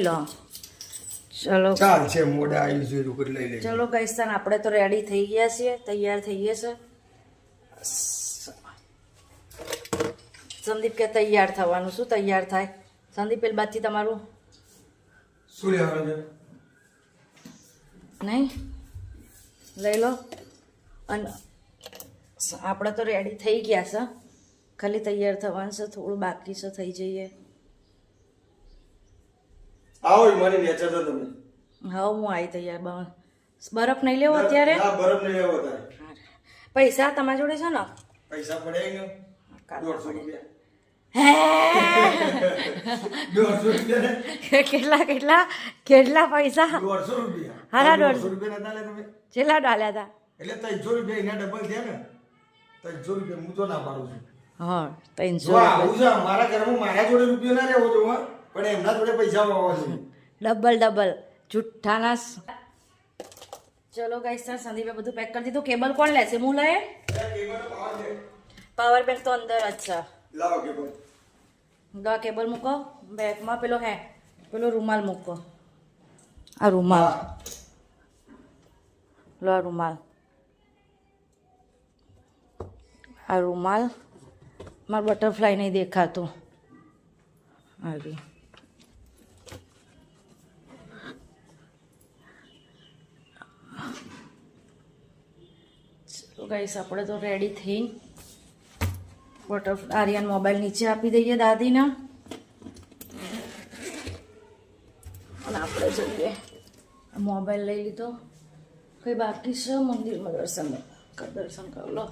લો ચલો ચાલ છે મોડા આવી છે રૂકર લઈ લે. ચલો ગઈસ્તાન આપણે તો રેડી થઈ ગયા છીએ, તૈયાર થઈ ગયા છે. સંદીપ કે તૈયાર થવાનું, શું તૈયાર થાય સંદીપ? પેલી બાદથી તમારું શું લેવાનું છે? નહીં લઈ લો. અને આપણે તો રેડી થઈ ગયા છે, ખાલી તૈયાર થવાનું છે, થોડું બાકી છે, થઈ જઈએ. આવો મને નેચર તો તમે. હા હું આવી તૈયાર. બરફ નહીં લેવો અત્યારે? હા બરફ નહીં લેવો તારે. પૈસા તમારી જોડે છે ને? પૈસા પડે ને 150 રૂપિયા. 150 રૂપિયા કેટલા કેટલા કેટલા પૈસા? 150 રૂપિયા. હારા 150 રૂપિયા ના ડાલે તમે. કેટલા ડાલ્યા હતા? એટલે 300 રૂપિયા એના ડબલ થયા ને. 300 રૂપિયા હું તો ના પાડું છું. હા 300 જો આવું છે મારા ઘરમાં મારા જોડે રૂપિયો ના રહેવો જોવા, પણ એમના જોડે પૈસા હોવા જોઈએ. ડબલ ડબલ જુઠ્ઠાના. ચલો ગાઈસ સંદીપે બધું પેક કરી દીધું. કેબલ કોણ લેશે? હું લઈએ? પાવર બેંક તો અંદર જ છે. લાવો કેબલ. દા કેબલ મૂકો બેગમાં. પેલો રૂમાલ મૂકો. આ રૂમાલ લો. આ રૂમાલ મારું બટરફ્લાય નહીં દેખાતું. આવી ચલો ગાઈસ આપણે તો રેડી થઈને બટરફ્લાય આર્યન મોબાઈલ નીચે આપી દઈએ દાદીના, અને આપણે જઈએ. મોબાઈલ લઈ લીધો. કંઈ બાકી છે? મંદિરમાં દર્શન કરી લો.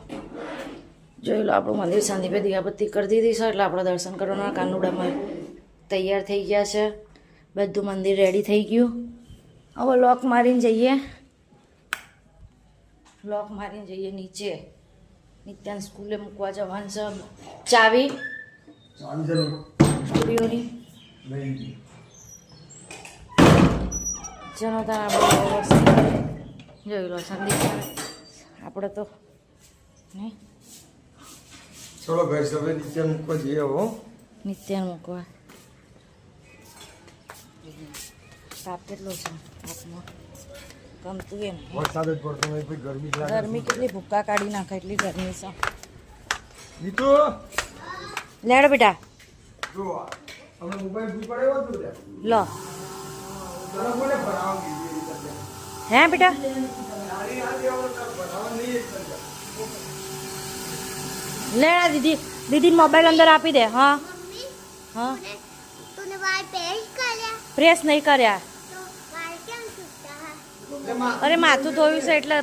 જોઈ લો આપણું મંદિર સંદીપે દિયાબત્તી કરી દીધી છે, એટલે આપણે દર્શન કરવાના. કાનુડામાં તૈયાર થઈ ગયા છે, બધું મંદિર રેડી થઈ ગયું. હવે લોક મારીને જઈએ. નીચે. નિત્યાન સ્કૂલે મૂકવા જવાનું છે. ચાવી સ્ટુડિયોની ચલો તાર આપણે જોઈ લો સંદીપ આપણે તો નહીં. ચલો ભાઈ હવે નીચે મૂકવા જઈએ. હો નિત્યાન મૂકવા. તાપ કેટલો છે? તાપમાં ગમતું એમ વરસાદ જ પડતો હોય, પછી ગરમી લાગે. ગરમી કેટલી ભૂક્કા કાઢી નાખે એટલી ગરમી છે. નીતુ લેડો બેટા જો અમે મોબાઈલ ભૂ પડ્યો હતો ને. લો તને કોને ભરાવા કીધી? હે બેટા લેડા દીદી મોબાઈલ અંદર આપી દે. હા હા પ્રેસ નહીં કર્યા. અરે માથું ધોયું છે એટલે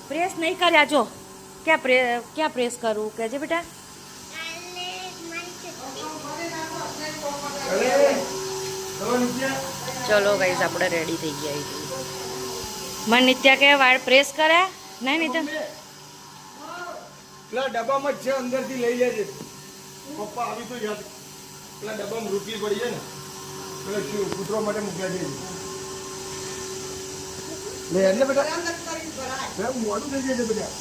પ્રેસ નહીં કર્યા. જો ક્યાં પ્રેસ કરું કહેજે બેટા. ચલો ગાઈસ આપણે રેડી થઈ ગયા. મને નિત્યા કે વાળ પ્રેસ કર્યા નહીં? નિત્યા પેલા ડબ્બામાં જ છે, અંદરથી લઈ લેજે. પપ્પા આવી તો યાદ. પેલા ડબ્બામાં રોટલી પડી છે ને, પેલા શું કૂતરો માટે મૂક્યા છે. લે એટલે બેટા મોડું થઈ જાય બેટા.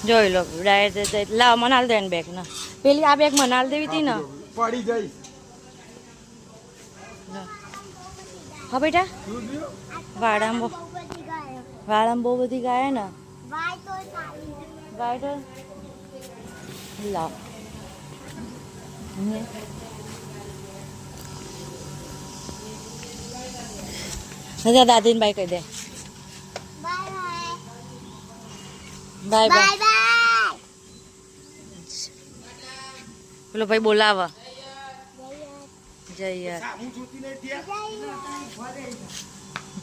જોઈ લો લાવ મનાલ દે બેગ ના. પેલી આ બેગ મનાલ દેવી હતી ને. પડી જઈશ. હા બેટા વાળામાં બહુ બધી ગાય ને. ગાય તો લાવ દાદીને બાય કહી દે. Bye bye. પેલો ભાઈ બોલાવા.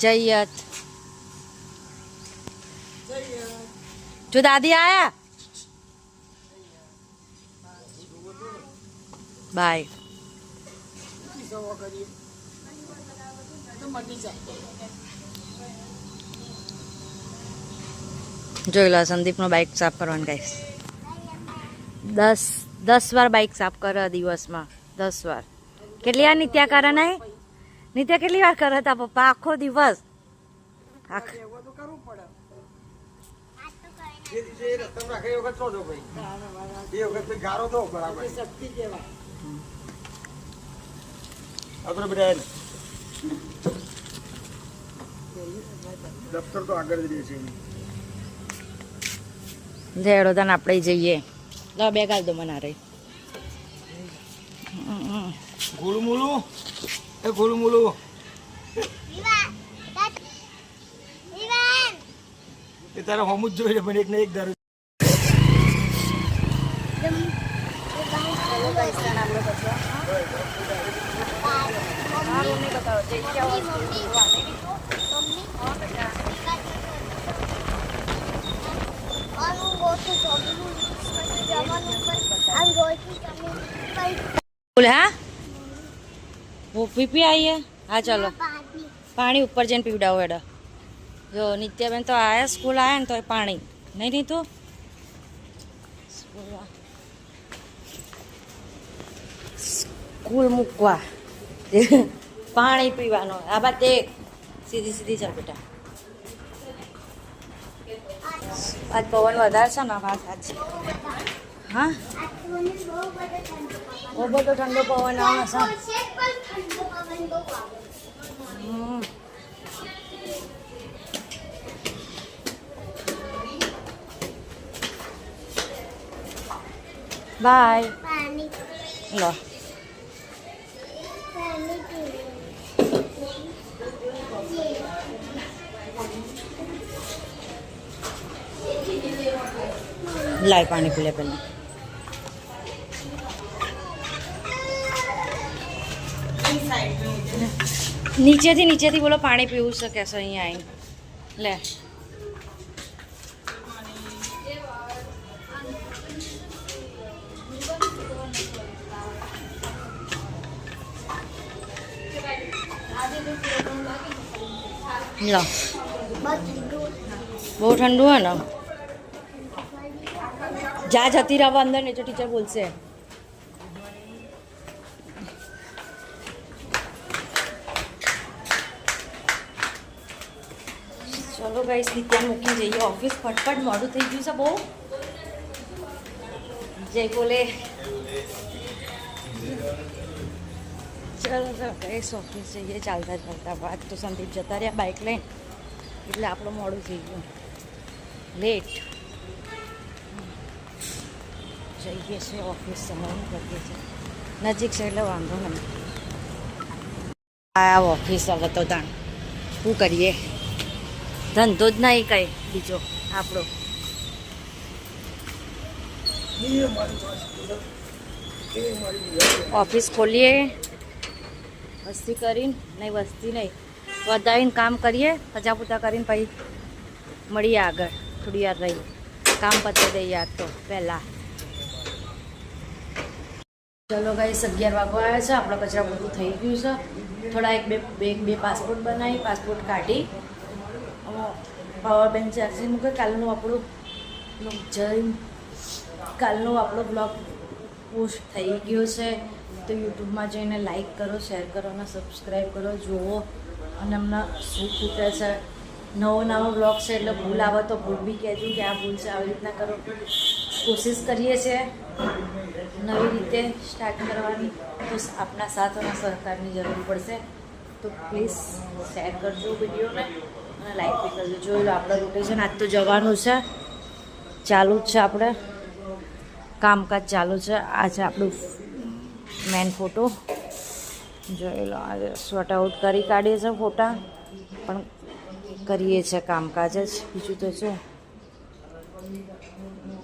જયત જો દાદી આયા. બાય. જોઈ લો સંદીપનો બાઇક સાફ કરવાનું ગાઈસ. 10 વાર બાઇક સાફ કરે દિવસમાં, 10 વાર. કેટલી વાર નિત્યા કરે નહીં? નિત્યા કેટલી વાર કરે તા પપ્પા આખો દિવસ? આપણે બધા દફતર તો આગળ જ રહે છે જેડો તને આપણે જઈએ લો બે ગાલ દો મને રે ગોળું મોલું એ ગોળું મોલું એ તારા હોમ જ જોઈએ મને એક ને એક દારૂ बोले हाँ वो पी आई है हाँ चलो पानी ऊपर जैन पीवड़ाओ एडा जो नित्याबेन तो आया स्कूल आया ने तो पानी नहीं नहीं तो स्कूल मुकवा पानी पीवानो आ बात देख सीधी सीधी चल बेटा आज पवन વધારે છે ને વાત સાચી હા બહુ બધો ઠંડો પવન આવે છે બાય લો લાય પાણી પી લે પહેલા નીચેથી બોલો પાણી પીવું છે કે અહીંયા આવીને લે લો બહુ ઠંડુ હે ને જા જતી રહો અંદર ને તો ટીચર બોલશે ચલો ગાઈસ નિત્યા મૂકી જઈએ ઓફિસ ફટફટ મોડું થઈ ગયું છે બહુ જય બોલે ચલો તો ગાઈસ ઓફિસ જઈએ ચાલતા ચાલતા વાત તો સંદીપ જતા રહ્યા બાઇક લઈને એટલે આપણું મોડું થઈ ગયું લેટ જઈએ છીએ ઓફિસ સમય કરીએ છીએ નજીક છે એટલે વાંધો નહીં આ ઓફિસ હવે તો તાણ શું કરીએ ધંધો જ નહીં કંઈ બીજો આપણો ઓફિસ ખોલીએ વસ્તી કરીને નહીં વસ્તી નહીં વધારીને કામ કરીએ પચા પૂતા કરીને પછી મળીએ આગળ થોડી વાર રહી કામ પતાવી દઈએ યાર તો પહેલાં ચલો ગાઈસ 11 વાગવા આવ્યા છે આપણો કચરા બધું થઈ ગયું છે થોડા એક બે પાસપોર્ટ બનાવી પાસપોર્ટ કાઢી પાવર બેંક ચાર્જિંગ મૂકે કાલનું આપણું બ્લોગ પોસ્ટ થઈ ગયો છે તો યુટ્યુબમાં જઈને લાઈક કરો શેર કરો અને સબસ્ક્રાઈબ કરો જુઓ અને અમને શું ખૂટે છે નવો બ્લોગ છે એટલે ભૂલ આવે તો ભૂલ બી કહેજો કે આ ભૂલ છે આવી રીતના કરો કોશિશ કરીએ છીએ નવી રીતે સ્ટાર્ટ કરવાની તો આપના સાથ અને સહકારની જરૂર પડશે તો પ્લીઝ શેર કરજો વિડીયોને અને લાઈક બી કરજો જોઈ લો આપણે રોટેશન આજ તો જવાનું છે ચાલુ જ છે આપણે કામકાજ ચાલુ છે આ છે આપણું મેન ફોટો જોઈ લો આજે શોર્ટ આઉટ કરી કાઢીએ છીએ ફોટા પણ કરીએ છીએ કામકાજ જ બીજું તો શું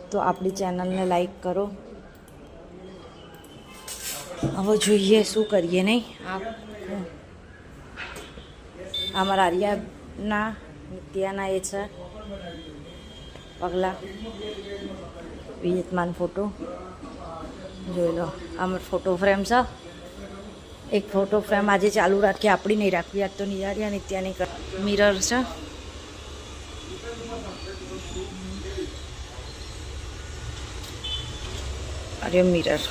તો આપણી ચેનલને લાઈક કરો હવે જોઈએ શું કરીએ નહીં અમારા આર્યાના નિત્યાના એ છે પગલા વિયતમાન ફોટો જોઈ લો આમાં ફોટો ફ્રેમ છે એક ફોટો ફ્રેમ આજે ચાલુ રાખીએ આપણી નહીં રાખવી આજ તો નિહાર્યા નિત્યાની મિરર છે અરે મિરર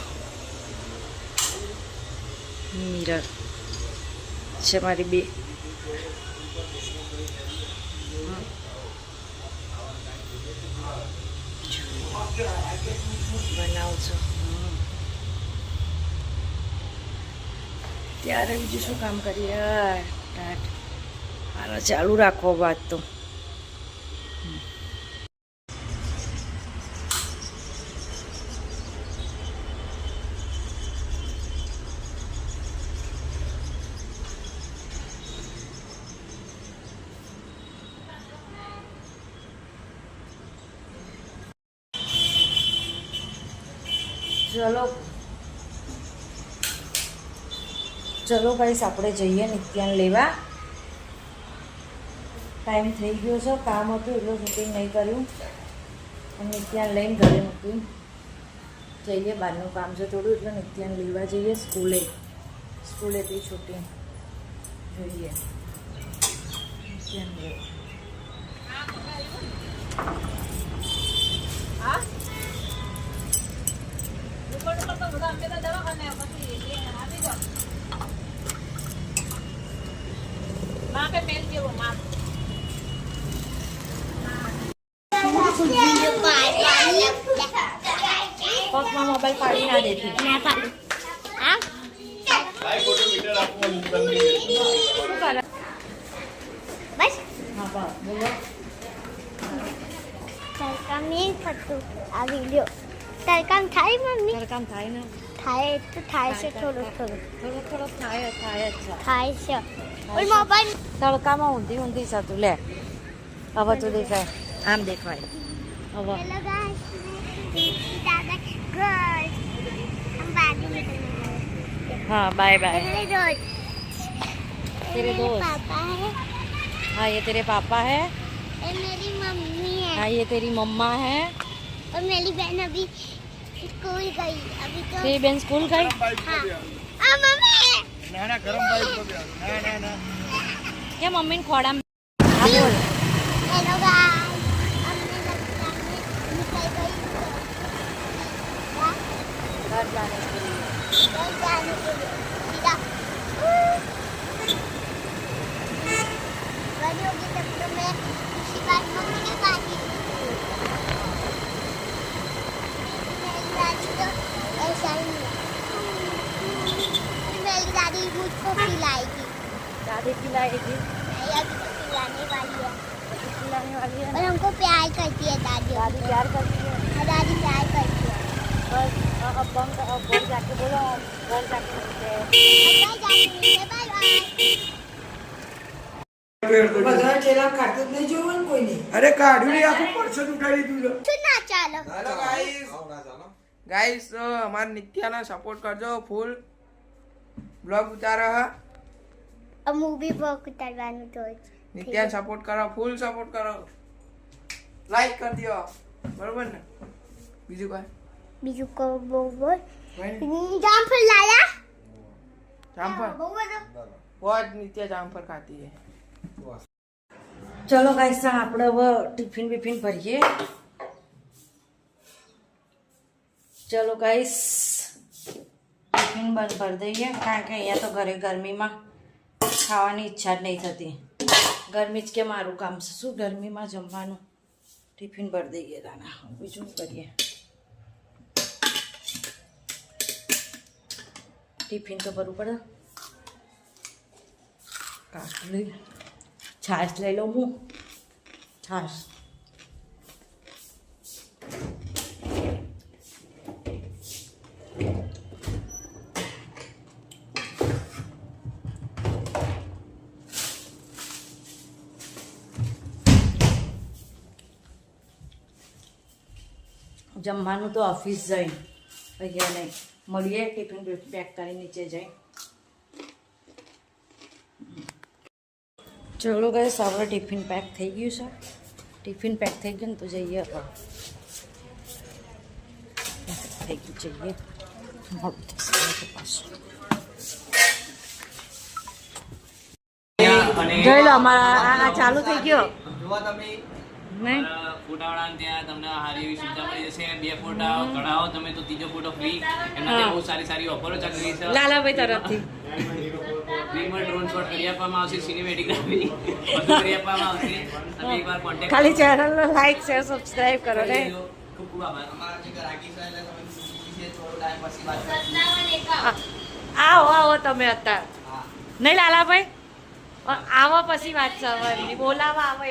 છે મારી બે બનાવું છું ત્યારે બીજું શું કામ કરીએ ટાટ આને ચાલુ રાખો વાત તો ચલો ગાઈસ આપણે જઈએ નિત્યાન લેવા ટાઈમ થઈ ગયો છે કામ હતું એટલું શૂટિંગ નહીં કર્યું અને નિત્યાન લઈને ઘરે મૂક્યું જઈએ બહારનું કામ છે થોડું એટલે નિત્યાન લેવા જઈએ સ્કૂલેથી શૂટિંગ જોઈએ નિત્યાન લેવા પગમાં મોબાઈલ પાડી ના દેતી ના પાડું હા શું કરે બસ હા બા બોલો તડકામ નહીં થતું આ વિડીયો તડકામ થાય મમ્મી ઘરકામ થાય ને થાય તો થાય છે થોડું થોડો થાય જ છે થાય છે પણ મોબાઈલ તડકામાં ઊંધી ઊંધી થતું લે હવે તો દેખાય આમ દેખાય હવે હેલો ગાઈસ દાદા ગર્લ हम बाजू में हाँ बाय बाय मेरे दोस्त तेरे दोस्त पापा है हाँ ये तेरे पापा है ये मेरी मम्मी है हाँ ये तेरी मम्मा है और मेरी बहन अभी स्कूल गई अभी तो तेरी बहन स्कूल गई हाँ आ मम्मी ના ના ગરમ બાઈક તો ના ના ના क्या मम्मी ने खोड़ा में हाँ बोल हेलो गाइस हमने लगता है निकल गई घर जाने के लिए घर जाने के लिए सीधा बड़ी होगी तब तो मैं इसी बार मम्मी के पास ही मेरी दादी तो ऐसा ही है मेरी दादी मुझको खिलाएगी दादी खिलाएगी नहीं अभी तो खिलाने वाली है खिलाने वाली है और हमको प्यार करती है दादी दादी प्यार करती है हाँ, दादी प्यार करती है बस अब घर जाके बोलो घर जाके मिलते हैं अब बाय जाने बाय बाय બધા ચેલા ખાતું જ નહીં જોવું ને કોઈને અરે કાઢ્યું નહીં આખું પરસેટ ઉઠાડી દીધું सुना चलो હેલો ગાઈસ અમારા નિત્યાને સપોર્ટ કરજો ફૂલ બ્લોગ ઉતારો હા अब मूवी बहुत उतारवानु तो નિત્યાને સપોર્ટ કરો ફૂલ સપોર્ટ કરો લાઈક કરી દો બરોબર ને બીજું કાંઈ बीजू को बोल કાંઈ નહીં? जामफल लाया જામફળ बोल बहुत નિત્યા જામફળ ખાતી है ચલો ગાઈસ આપણે હવે ટિફિન બિફિન ભરીએ ચલો ગાઈસ ટિફિન બંધ કરી દઈએ કારણ કે અહીંયા તો ઘરે ગરમીમાં ખાવાની ઈચ્છા જ નહીં થતી ગરમી જ કે મારું કામ છે શું ગરમીમાં જમવાનું ટિફિન ભરી દઈએ દાના બીજું કરીએ ટિફિન તો ભરવું પડે કાઢ લઈ છાશ લઈ લઉં હું છાશ જમવાનું તો ઓફિસ જઈ અહીંયા નહીં મળીએ ટિફિન પેક કરી નીચે જઈ ચલો ગઈ આપણે ટિફિન પેક થઈ ગયું છે ટિફિન પેક થઈ ગયું ને તો જઈએ થઈ ગયું જઈએ મોડું થશે પાછું જોઈ લો અમારા આ ચાલુ થઈ ગયો નહીં ફોટાવાળાને ત્યાં તમને સારી એવી સુવિધા મળી જશે 2 ફોટા કઢાવો તમે તો ત્રીજો ફોટો ફ્રી એમના ત્યાં બહુ સારી સારી ઓફરો ચાલી રહી છે લાલાભાઈ તરફથી ફ્રીમાં ડ્રોન શોટ કરી આપવામાં આવશે સિનેમેટિગ્રાફી બધું કરી આપવામાં આવશે તમે એકવાર કોન્ટેક્ટ ખાલી ચેનલને લાઈક શેર સબસ્ક્રાઇબ કરો ને ખૂબ ખૂબ આભાર અમારા જે રાગી છે એટલે તમે થોડો ટાઈમ પછી વાત આવો આવો તમે અત્યારે નહીં લાલાભાઈ આવો પછી વાત છે બોલાવા આવો